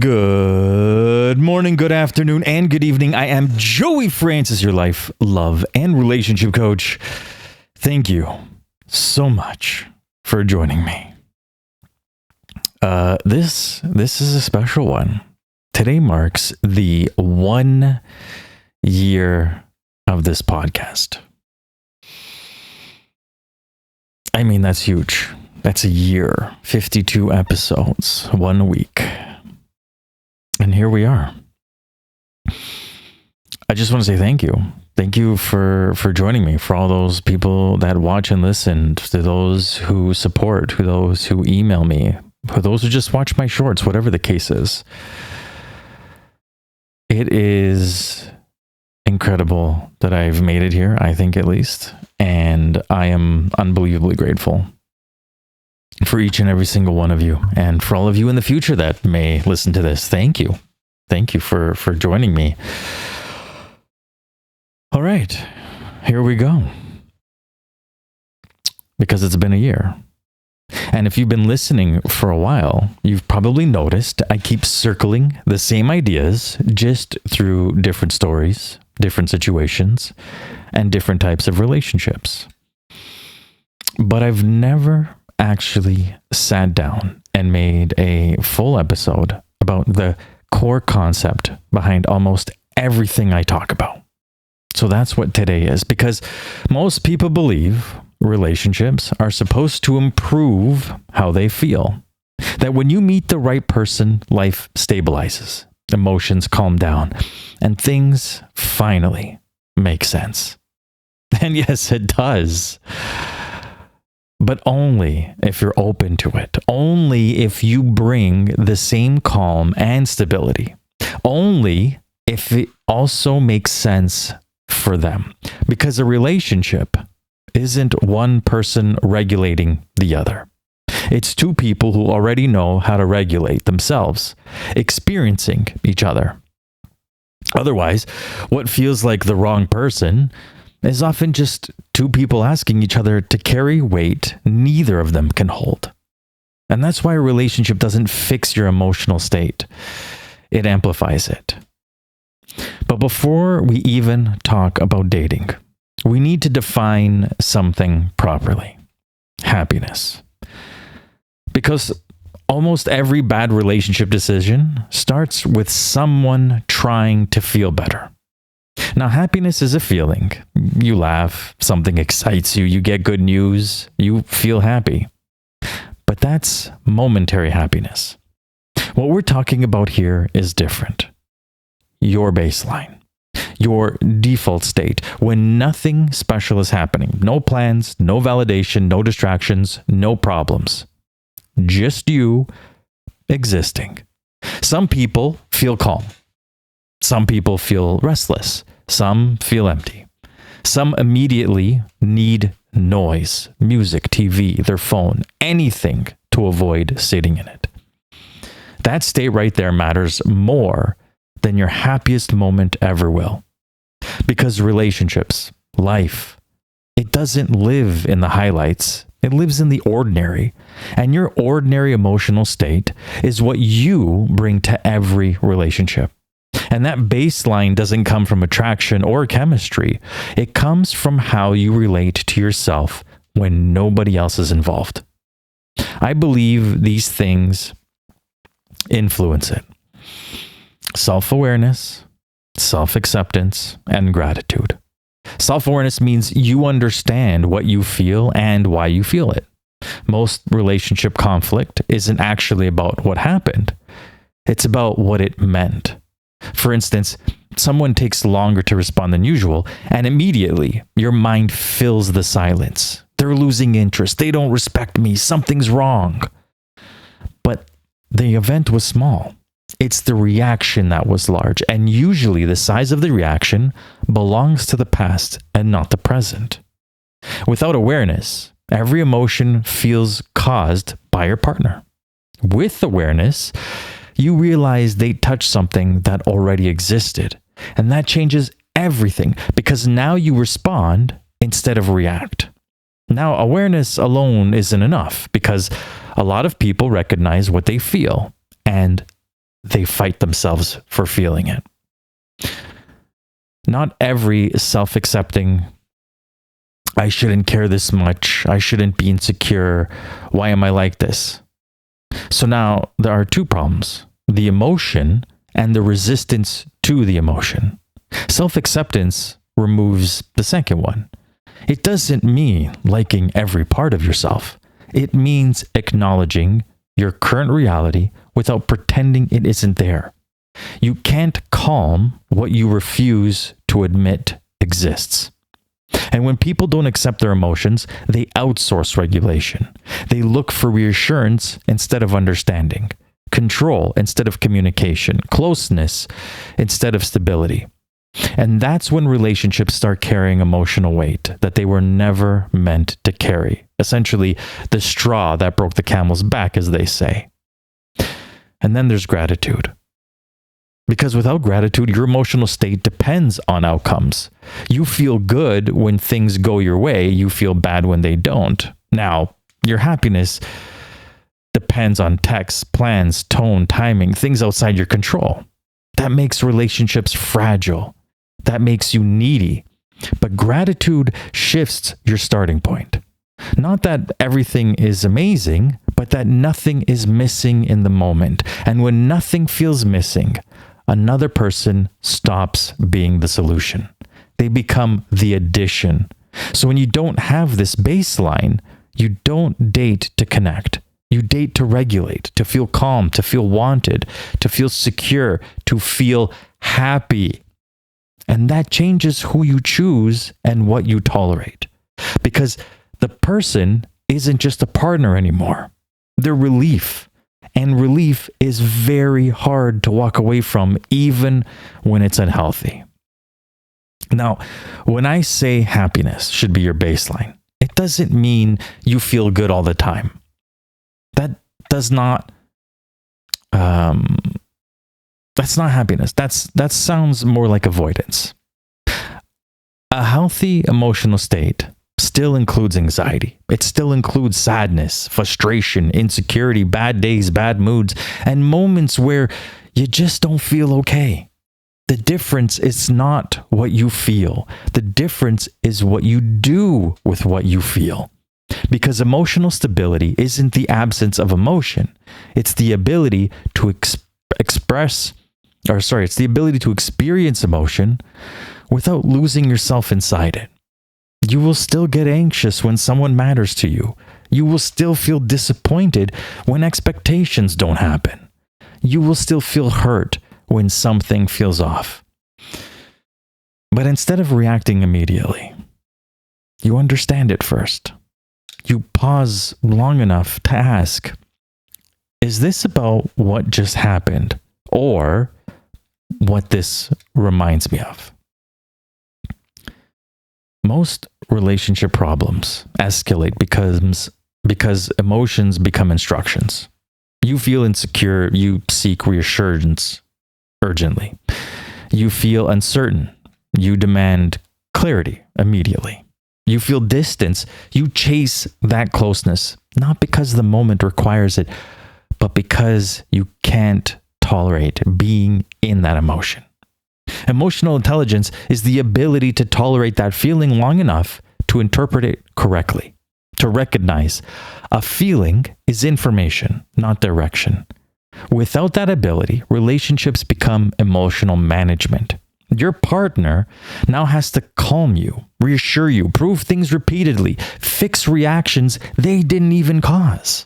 Good morning, good afternoon, and good evening. I am Joey Francis, your life, love, and relationship coach. Thank you so much for joining me. This is a special one. Today marks the 1 year of this podcast. I mean, that's huge. That's a year, 52 episodes, 1 week. And here we are. I just want to say thank you. Thank you for joining me, for all those people that watch and listen, to those who support, to those who email me, for those who just watch my shorts, whatever the case is. It is incredible that I've made it here, I think at least. And I am unbelievably grateful for each and every single one of you, and for all of you in the future that may listen to this. Thank you. Thank you for joining me. All right, here we go. Because it's been a year. And if you've been listening for a while, you've probably noticed I keep circling the same ideas, just through different stories, different situations, and different types of relationships. But I've never actually sat down and made a full episode about the core concept behind almost everything I talk about. So that's what today is, because most people believe relationships are supposed to improve how they feel. That when you meet the right person, life stabilizes, emotions calm down, and things finally make sense. And yes, it does. But only if you're open to it. Only if you bring the same calm and stability. Only if it also makes sense for them. Because a relationship isn't one person regulating the other. It's two people who already know how to regulate themselves, experiencing each other. Otherwise, what feels like the wrong person is often just two people asking each other to carry weight neither of them can hold. And that's why a relationship doesn't fix your emotional state. It amplifies it. But before we even talk about dating, we need to define something properly. Happiness. Because almost every bad relationship decision starts with someone trying to feel better. Now, happiness is a feeling. You laugh, something excites you, you get good news, you feel happy. But that's momentary happiness. What we're talking about here is different. Your baseline. Your default state when nothing special is happening. No plans, no validation, no distractions, no problems. Just you existing. Some people feel calm. Some people feel restless. Some feel empty. Some immediately need noise, music, TV, their phone, anything to avoid sitting in it. That state right there matters more than your happiest moment ever will. Because relationships, life, it doesn't live in the highlights. It lives in the ordinary. And your ordinary emotional state is what you bring to every relationship. And that baseline doesn't come from attraction or chemistry. It comes from how you relate to yourself when nobody else is involved. I believe these things influence it. Self-awareness, self-acceptance, and gratitude. Self-awareness means you understand what you feel and why you feel it. Most relationship conflict isn't actually about what happened. It's about what it meant. For instance, someone takes longer to respond than usual, and immediately your mind fills the silence. They're losing interest. They don't respect me. Something's wrong. But the event was small. It's the reaction that was large, and usually the size of the reaction belongs to the past and not the present. Without awareness, every emotion feels caused by your partner. With awareness, you realize they touched something that already existed, and that changes everything because now you respond instead of react. Now, awareness alone isn't enough because a lot of people recognize what they feel and they fight themselves for feeling it. Not every self-accepting, I shouldn't care this much, I shouldn't be insecure, why am I like this? So now there are two problems: the emotion and the resistance to the emotion. Self-acceptance removes the second one. It doesn't mean liking every part of yourself. It means acknowledging your current reality without pretending it isn't there. You can't calm what you refuse to admit exists. And when people don't accept their emotions, they outsource regulation. They look for reassurance instead of understanding, control instead of communication, closeness instead of stability. And that's when relationships start carrying emotional weight that they were never meant to carry. Essentially, the straw that broke the camel's back, as they say. And then there's gratitude. Because without gratitude, your emotional state depends on outcomes. You feel good when things go your way. You feel bad when they don't. Now, your happiness depends on texts, plans, tone, timing, things outside your control. That makes relationships fragile. That makes you needy. But gratitude shifts your starting point. Not that everything is amazing, but that nothing is missing in the moment. And when nothing feels missing, another person stops being the solution. They become the addition. So when you don't have this baseline, you don't date to connect. You date to regulate, to feel calm, to feel wanted, to feel secure, to feel happy. And that changes who you choose and what you tolerate. Because the person isn't just a partner anymore. They're relief. And relief is very hard to walk away from, even when it's unhealthy. Now, when I say happiness should be your baseline, it doesn't mean you feel good all the time. That does not, that's not happiness. That sounds more like avoidance. A healthy emotional state still includes anxiety. It still includes sadness, frustration, insecurity, bad days, bad moods, and moments where you just don't feel okay. The difference is not what you feel. The difference is what you do with what you feel. Because emotional stability isn't the absence of emotion. It's the ability to experience emotion without losing yourself inside it. You will still get anxious when someone matters to you. You will still feel disappointed when expectations don't happen. You will still feel hurt when something feels off. But instead of reacting immediately, you understand it first. You pause long enough to ask, is this about what just happened or what this reminds me of? Most relationship problems escalate because emotions become instructions. You feel insecure, you seek reassurance urgently. You feel uncertain, you demand clarity immediately. You feel distance, you chase that closeness, not because the moment requires it, but because you can't tolerate being in that emotion. Emotional intelligence is the ability to tolerate that feeling long enough to interpret it correctly, to recognize a feeling is information, not direction. Without that ability, relationships become emotional management. Your partner now has to calm you, reassure you, prove things repeatedly, fix reactions they didn't even cause.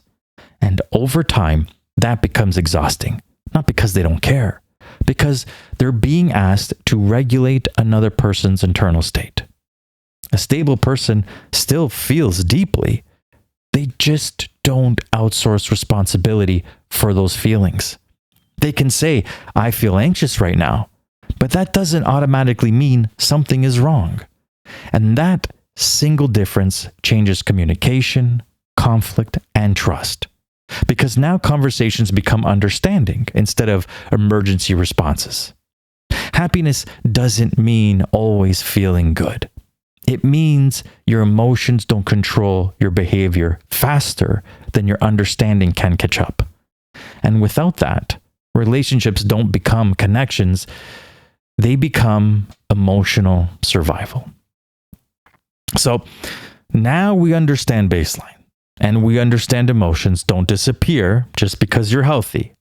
And over time, that becomes exhausting, not because they don't care, because they're being asked to regulate another person's internal state. A stable person still feels deeply. They just don't outsource responsibility for those feelings. They can say, I feel anxious right now, but that doesn't automatically mean something is wrong. And that single difference changes communication, conflict, and trust. Because now conversations become understanding instead of emergency responses. Happiness doesn't mean always feeling good. It means your emotions don't control your behavior faster than your understanding can catch up. And without that, Relationships don't become connections, they become emotional survival. So now we understand baseline, and we understand emotions don't disappear just because you're healthy.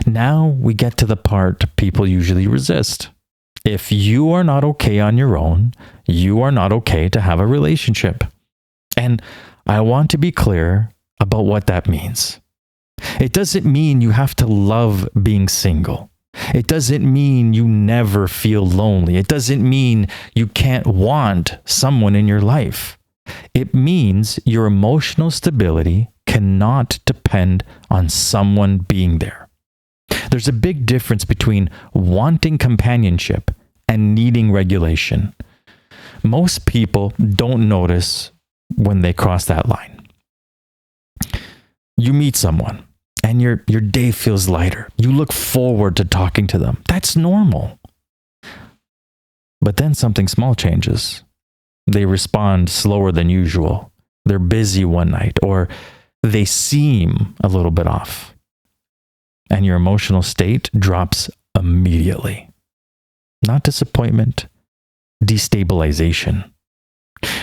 Now we get to the part people usually resist. If you are not okay on your own, you are not okay to have a relationship. And I want to be clear about what that means. It doesn't mean you have to love being single. It doesn't mean you never feel lonely. It doesn't mean you can't want someone in your life. It means your emotional stability cannot depend on someone being there. There's a big difference between wanting companionship and needing regulation. Most people don't notice when they cross that line. You meet someone and your day feels lighter. You look forward to talking to them. That's normal. But then something small changes. They respond slower than usual. They're busy one night, or they seem a little bit off. And your emotional state drops immediately. Not disappointment, destabilization.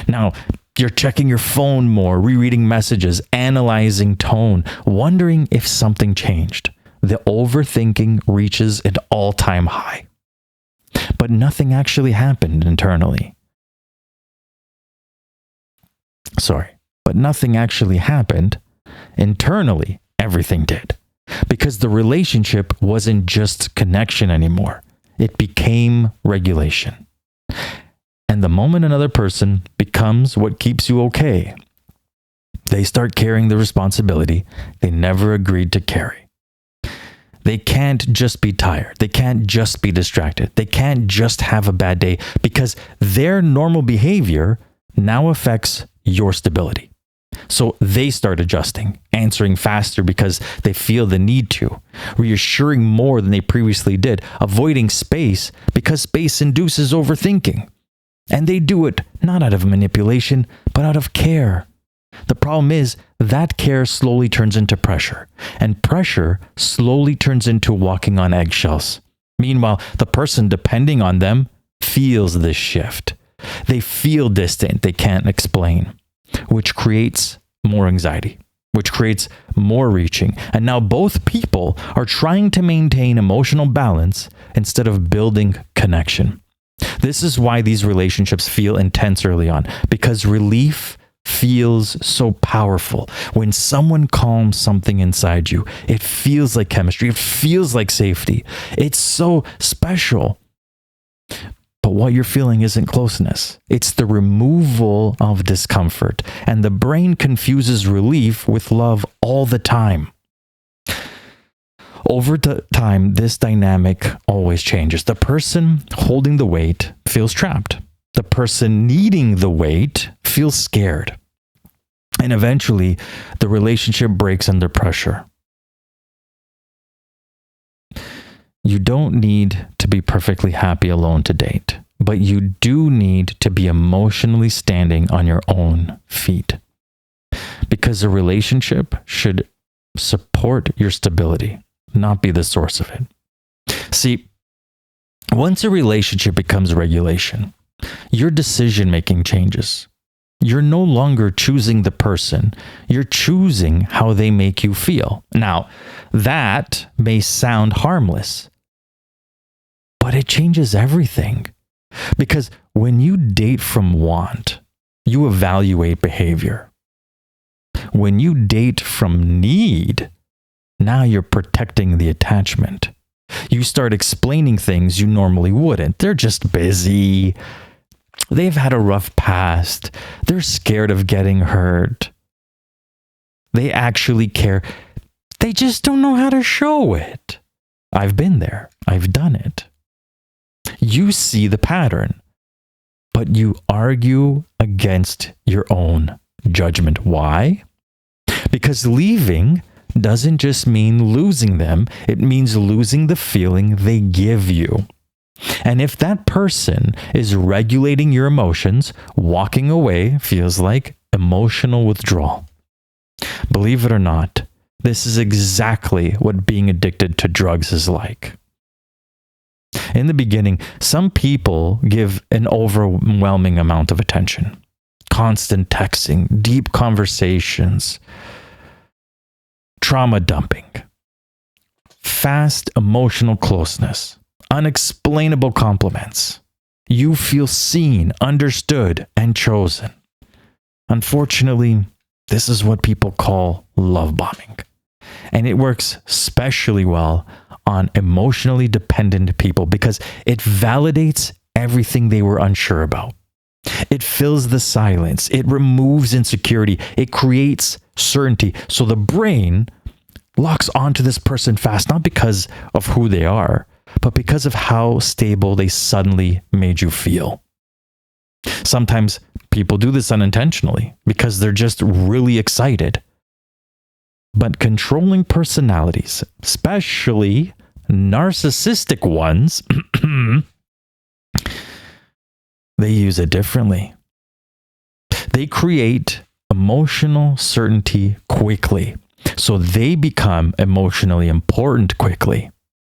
Now, you're checking your phone more, rereading messages, analyzing tone, wondering if something changed. The overthinking reaches an all-time high. But nothing actually happened internally. But nothing actually happened. Internally, everything did. Because the relationship wasn't just connection anymore. It became regulation. And the moment another person becomes what keeps you okay, they start carrying the responsibility they never agreed to carry. They can't just be tired. They can't just be distracted. They can't just have a bad day, because their normal behavior now affects your stability. So they start adjusting, answering faster because they feel the need to, reassuring more than they previously did, avoiding space because space induces overthinking. And they do it not out of manipulation, but out of care. The problem is that care slowly turns into pressure, and pressure slowly turns into walking on eggshells. Meanwhile, the person depending on them feels this shift. They feel distant, they can't explain, which creates more anxiety, which creates more reaching. And now both people are trying to maintain emotional balance instead of building connection. This is why these relationships feel intense early on, because relief feels so powerful. When someone calms something inside you, it feels like chemistry. It feels like safety. It's so special. But what you're feeling isn't closeness. It's the removal of discomfort. And the brain confuses relief with love all the time. Over time, this dynamic always changes. The person holding the weight feels trapped. The person needing the weight feels scared. And eventually, the relationship breaks under pressure. You don't need to be perfectly happy alone to date, but you do need to be emotionally standing on your own feet. Because a relationship should support your stability, not be the source of it. See, once a relationship becomes regulation, your decision-making changes. You're no longer choosing the person. You're choosing how they make you feel. Now, that may sound harmless, but it changes everything. Because when you date from want, you evaluate behavior. When you date from need, now you're protecting the attachment. You start explaining things you normally wouldn't. They're just busy. They've had a rough past. They're scared of getting hurt. They actually care. They just don't know how to show it. I've been there. I've done it. You see the pattern, but you argue against your own judgment. Why? Because leaving doesn't just mean losing them. It means losing the feeling they give you. And if that person is regulating your emotions, walking away feels like emotional withdrawal. Believe it or not, This is exactly what being addicted to drugs is like. In the beginning, some people give an overwhelming amount of attention. Constant texting, deep conversations, trauma dumping, fast emotional closeness, unexplainable compliments. You feel seen, understood, and chosen. Unfortunately, this is what people call love bombing. And it works especially well on emotionally dependent people because it validates everything they were unsure about. It fills the silence. It removes insecurity. It creates certainty. So the brain locks onto this person fast, not because of who they are, but because of how stable they suddenly made you feel. Sometimes people do this unintentionally because they're just really excited. But controlling personalities, especially narcissistic ones, they use it differently. They create emotional certainty quickly, so they become emotionally important quickly.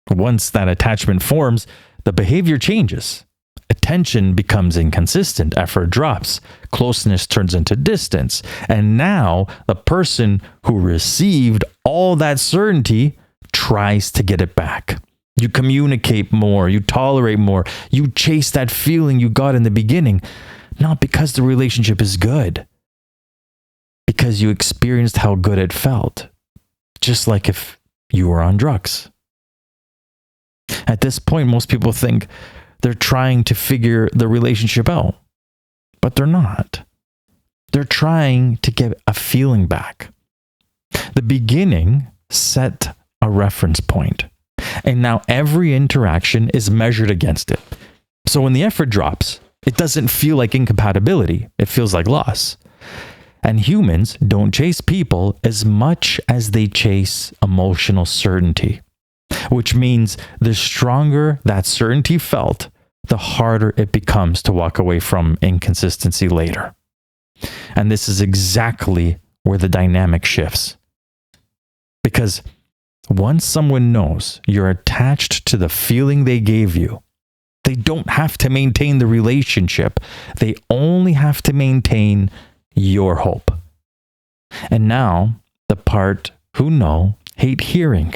Once that attachment forms, the behavior changes. Attention becomes inconsistent, effort drops, closeness turns into distance, and now the person who received all that certainty tries to get it back. You communicate more, you tolerate more, you chase that feeling you got in the beginning, not because the relationship is good, because you experienced how good it felt, just like if you were on drugs. At this point, most people think they're trying to figure the relationship out, but they're not. They're trying to get a feeling back. The beginning set a reference point, and now every interaction is measured against it. So when the effort drops, it doesn't feel like incompatibility, it feels like loss. And humans don't chase people as much as they chase emotional certainty, which means the stronger that certainty felt, the harder it becomes to walk away from inconsistency later. And this is exactly where the dynamic shifts. Because once someone knows you're attached to the feeling they gave you, they don't have to maintain the relationship. They only have to maintain your hope. And now, the part who know hate hearing.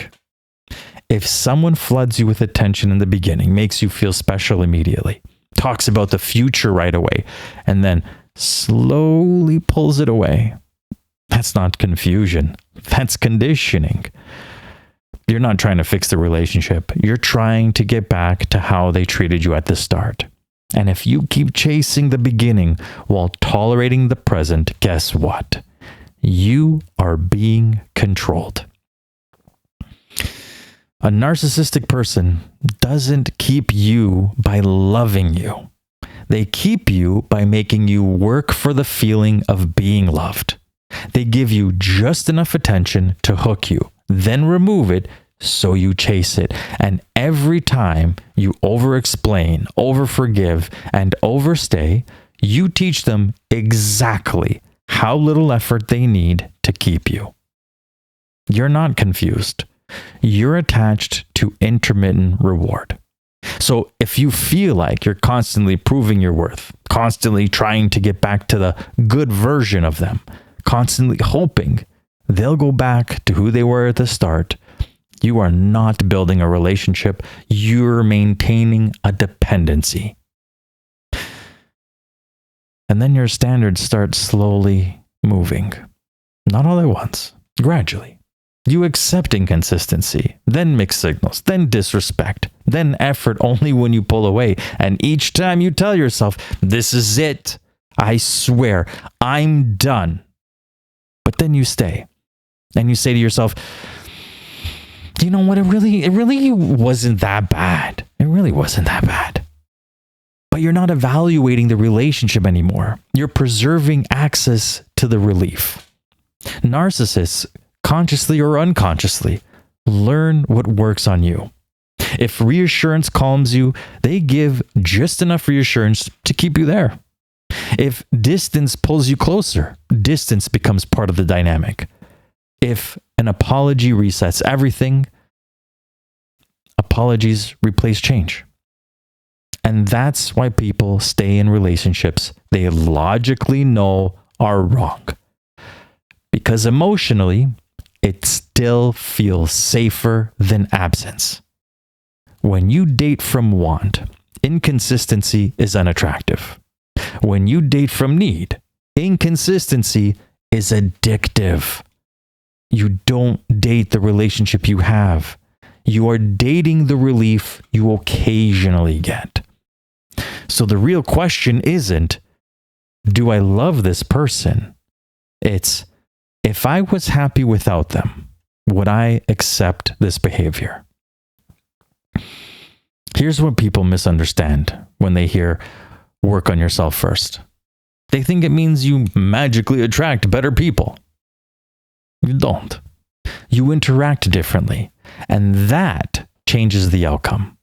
If someone floods you with attention in the beginning, makes you feel special immediately, talks about the future right away, and then slowly pulls it away, that's not confusion. That's conditioning. You're not trying to fix the relationship. You're trying to get back to how they treated you at the start. And if you keep chasing the beginning while tolerating the present, guess what? You are being controlled. A narcissistic person doesn't keep you by loving you. They keep you by making you work for the feeling of being loved. They give you just enough attention to hook you, then remove it so you chase it. And every time you over-explain, over-forgive, and overstay, you teach them exactly how little effort they need to keep you. You're not confused. You're attached to intermittent reward. So if you feel like you're constantly proving your worth, constantly trying to get back to the good version of them, constantly hoping they'll go back to who they were at the start, you are not building a relationship. You're maintaining a dependency. And then your standards start slowly moving. Not all at once, gradually. You accept inconsistency, then mixed signals, then disrespect, then effort only when you pull away. And each time you tell yourself, this is it. I swear, I'm done. But then you stay. And you say to yourself, you know what? It really wasn't that bad. It really wasn't that bad. But you're not evaluating the relationship anymore. You're preserving access to the relief. Narcissists, consciously or unconsciously, learn what works on you. If reassurance calms you, they give just enough reassurance to keep you there. If distance pulls you closer, distance becomes part of the dynamic. If an apology resets everything, apologies replace change. And that's why people stay in relationships they logically know are wrong. Because emotionally, it still feels safer than absence. When you date from want, inconsistency is unattractive. When you date from need, inconsistency is addictive. You don't date the relationship you have. You are dating the relief you occasionally get. So the real question isn't, do I love this person? It's, if I was happy without them, would I accept this behavior? Here's what people misunderstand when they hear work on yourself first. They think it means you magically attract better people. You don't. You interact differently, and that changes the outcome.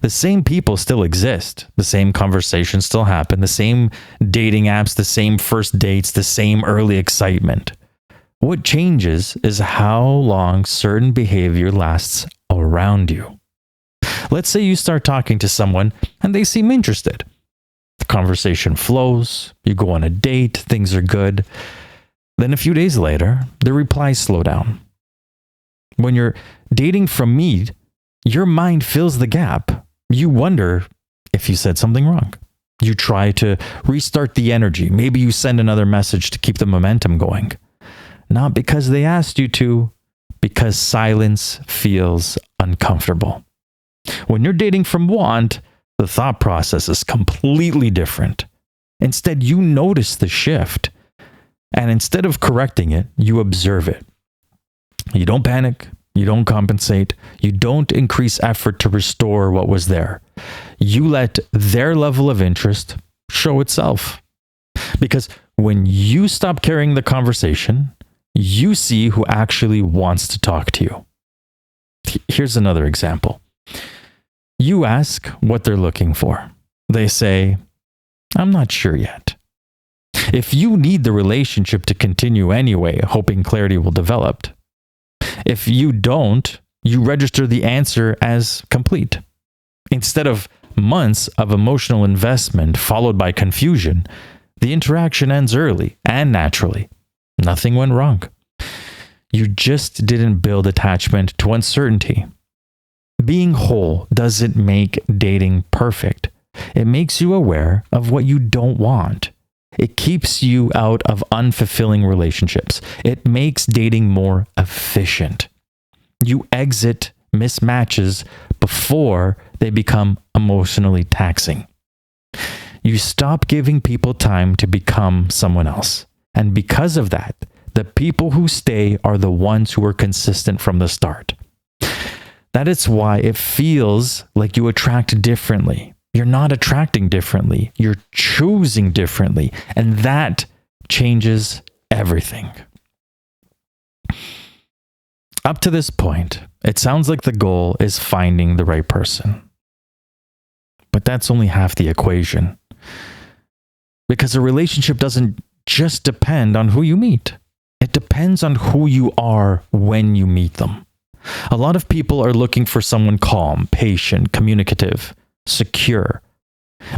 The same people still exist. The same conversations still happen. The same dating apps, the same first dates, the same early excitement. What changes is how long certain behavior lasts around you. Let's say you start talking to someone and they seem interested. The conversation flows, you go on a date, things are good. Then a few days later, the replies slow down. When you're dating from need, your mind fills the gap. You wonder if you said something wrong. You try to restart the energy. Maybe you send another message to keep the momentum going. Not because they asked you to, because silence feels uncomfortable. When you're dating from want, the thought process is completely different. Instead, you notice the shift. And instead of correcting it, you observe it. You don't panic. You don't compensate. You don't increase effort to restore what was there. You let their level of interest show itself. Because when you stop carrying the conversation, you see who actually wants to talk to you. Here's another example. You ask what they're looking for. They say, I'm not sure yet. If you need the relationship to continue anyway, hoping clarity will develop, if you don't, you register the answer as complete. Instead of months of emotional investment followed by confusion, the interaction ends early and naturally. Nothing went wrong. You just didn't build attachment to uncertainty. Being whole doesn't make dating perfect. It makes you aware of what you don't want. It keeps you out of unfulfilling relationships. It makes dating more efficient. You exit mismatches before they become emotionally taxing. You stop giving people time to become someone else. And because of that, the people who stay are the ones who are consistent from the start. That is why it feels like you attract differently. You're not attracting differently. You're choosing differently. And that changes everything. Up to this point, it sounds like the goal is finding the right person. But that's only half the equation. Because a relationship doesn't just depend on who you meet. It depends on who you are when you meet them. A lot of people are looking for someone calm, patient, communicative, secure.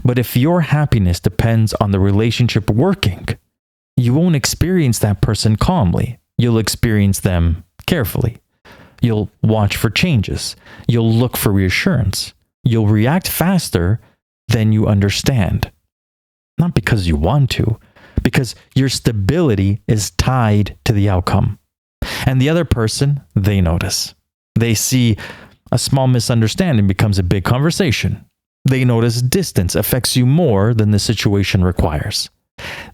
But if your happiness depends on the relationship working, you won't experience that person calmly. You'll experience them carefully. You'll watch for changes. You'll look for reassurance. You'll react faster than you understand. Not because you want to, because your stability is tied to the outcome. And the other person, they notice. They see a small misunderstanding becomes a big conversation. They notice distance affects you more than the situation requires.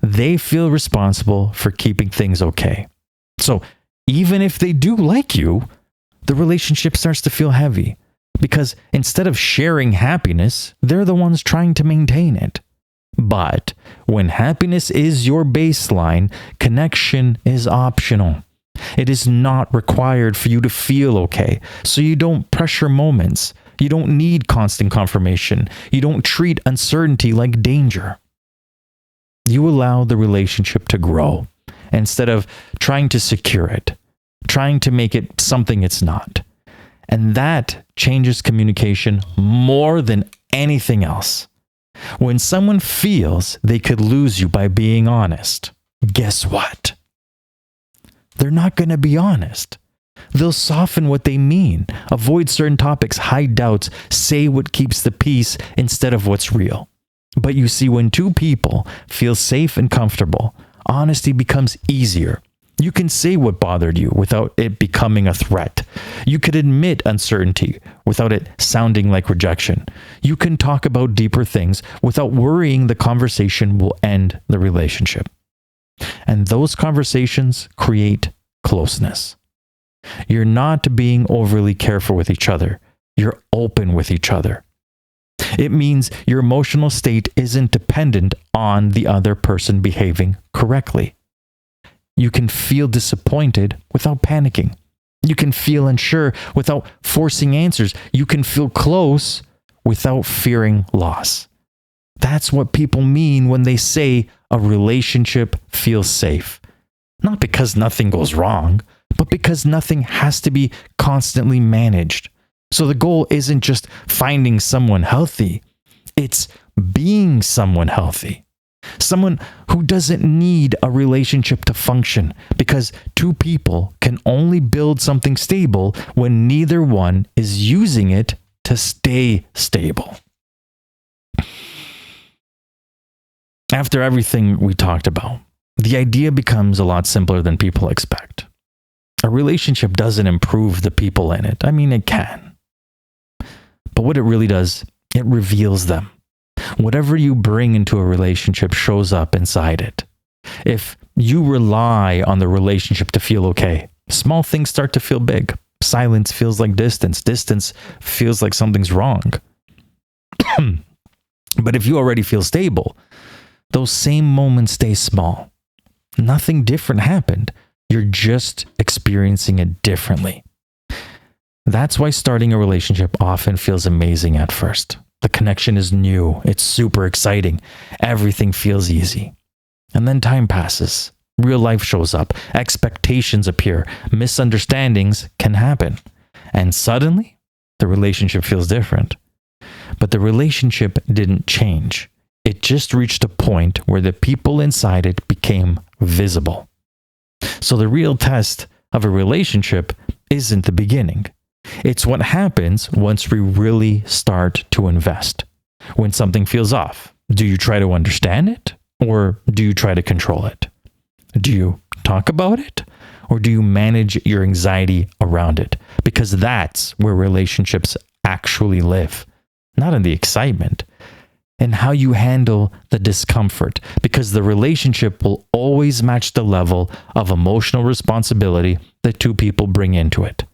They feel responsible for keeping things okay. So even if they do like you, the relationship starts to feel heavy because instead of sharing happiness, they're the ones trying to maintain it. But when happiness is your baseline, connection is optional. It is not required for you to feel okay, so you don't pressure moments. You don't need constant confirmation. You don't treat uncertainty like danger. You allow the relationship to grow instead of trying to secure it. trying to make it something it's not. And that changes communication more than anything else. When someone feels they could lose you by being honest, guess what? They're not going to be honest. They'll soften what they mean, avoid certain topics, hide doubts, say what keeps the peace instead of what's real. But you see, when two people feel safe and comfortable, honesty becomes easier. You can say what bothered you without it becoming a threat. You could admit uncertainty without it sounding like rejection. You can talk about deeper things without worrying the conversation will end the relationship. And those conversations create closeness. You're not being overly careful with each other. You're open with each other. It means your emotional state isn't dependent on the other person behaving correctly. You can feel disappointed without panicking. You can feel unsure without forcing answers. You can feel close without fearing loss. That's what people mean when they say a relationship feels safe. Not because nothing goes wrong, but because nothing has to be constantly managed. So the goal isn't just finding someone healthy. It's being someone healthy. Someone who doesn't need a relationship to function, because two people can only build something stable when neither one is using it to stay stable. After everything we talked about, the idea becomes a lot simpler than people expect. A relationship doesn't improve the people in it. I mean, it can. But what it really does, it reveals them. Whatever you bring into a relationship shows up inside it. If you rely on the relationship to feel okay, small things start to feel big. Silence feels like distance. Distance feels like something's wrong. But if you already feel stable, those same moments stay small. Nothing different happened. You're just experiencing it differently. That's why starting a relationship often feels amazing at first. The connection is new. It's super exciting. Everything feels easy. And then time passes. Real life shows up. Expectations appear. Misunderstandings can happen. And suddenly, the relationship feels different. But the relationship didn't change. It just reached a point where the people inside it became visible. So the real test of a relationship isn't the beginning. It's what happens once we really start to invest. When something feels off, do you try to understand it or do you try to control it? Do you talk about it or do you manage your anxiety around it? Because that's where relationships actually live, not in the excitement, and how you handle the discomfort, because the relationship will always match the level of emotional responsibility that two people bring into it.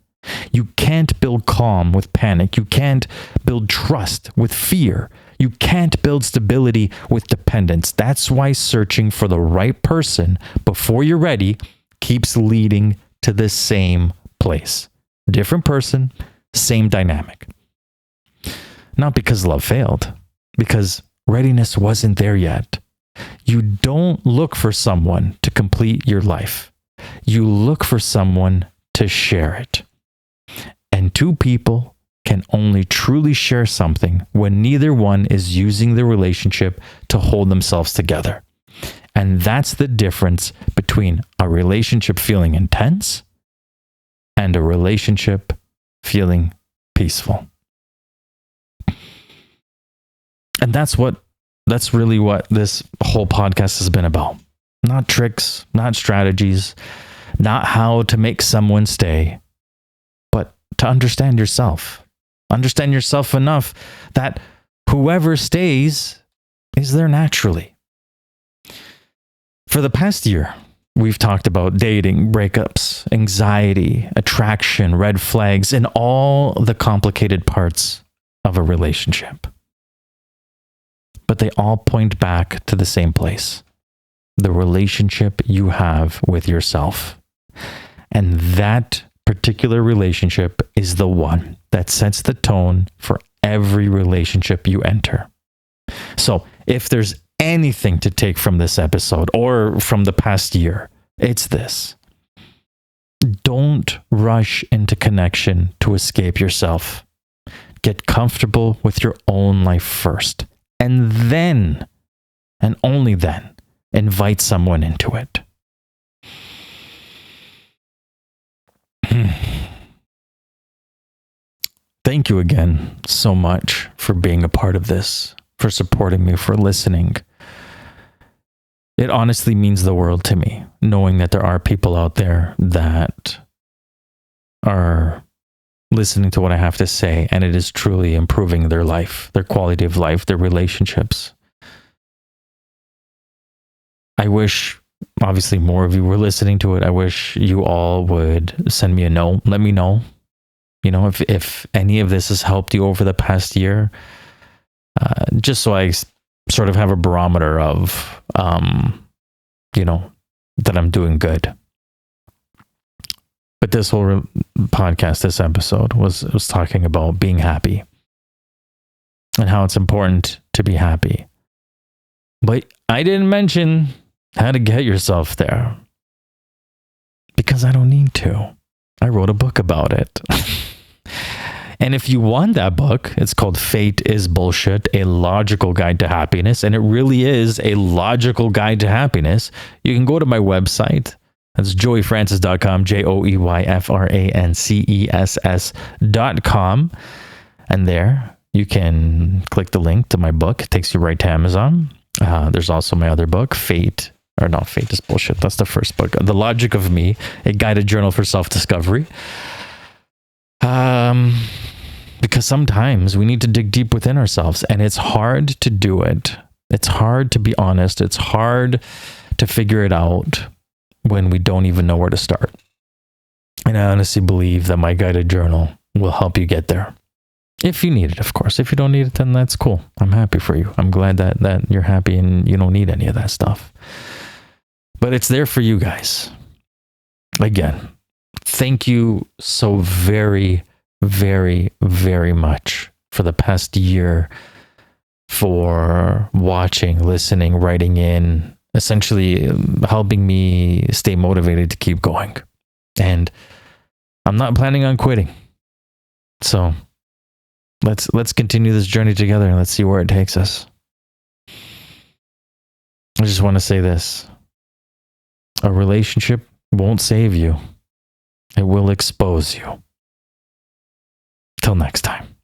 You can't build calm with panic. You can't build trust with fear. You can't build stability with dependence. That's why searching for the right person before you're ready keeps leading to the same place. Different person, same dynamic. Not because love failed, because readiness wasn't there yet. You don't look for someone to complete your life. You look for someone to share it. And two people can only truly share something when neither one is using the relationship to hold themselves together. And that's the difference between a relationship feeling intense and a relationship feeling peaceful. And that's really what this whole podcast has been about. Not tricks, not strategies, not how to make someone stay, but to understand yourself. Understand yourself enough that whoever stays is there naturally. For the past year, we've talked about dating, breakups, anxiety, attraction, red flags, and all the complicated parts of a relationship. But they all point back to the same place, the relationship you have with yourself. And that particular relationship is the one that sets the tone for every relationship you enter. So if there's anything to take from this episode or from the past year, it's this. Don't rush into connection to escape yourself. Get comfortable with your own life first. And then, and only then, invite someone into it. Thank you again so much for being a part of this, for supporting me, for listening. It honestly means the world to me, knowing that there are people out there that are listening to what I have to say, and it is truly improving their life, their quality of life, their relationships. I wish, obviously, more of you were listening to it. I wish you all would send me a note. Let me know, if any of this has helped you over the past year, just so I sort of have a barometer of, that I'm doing good. But this whole podcast, this episode was talking about being happy and how it's important to be happy. But I didn't mention how to get yourself there because I don't need to. I wrote a book about it. And if you want that book, it's called Fate is Bullshit, A Logical Guide to Happiness. And it really is a logical guide to happiness. You can go to my website. That's joeyfrancis.com, joeyfrances.com. And there you can click the link to my book. It takes you right to Amazon. There's also my other book, Fate is Bullshit. That's the first book. The Logic of Me, a guided journal for self-discovery. Because sometimes we need to dig deep within ourselves, and it's hard to do it. It's hard to be honest. It's hard to figure it out when we don't even know where to start. And I honestly believe that my guided journal will help you get there. If you need it, of course. If you don't need it, then that's cool. I'm happy for you. I'm glad that you're happy and you don't need any of that stuff. But it's there for you guys. Again, thank you so very, very, very much for the past year, for watching, listening, writing in, essentially helping me stay motivated to keep going. And I'm not planning on quitting. So let's continue this journey together and let's see where it takes us. I just want to say this. A relationship won't save you. It will expose you. Till next time.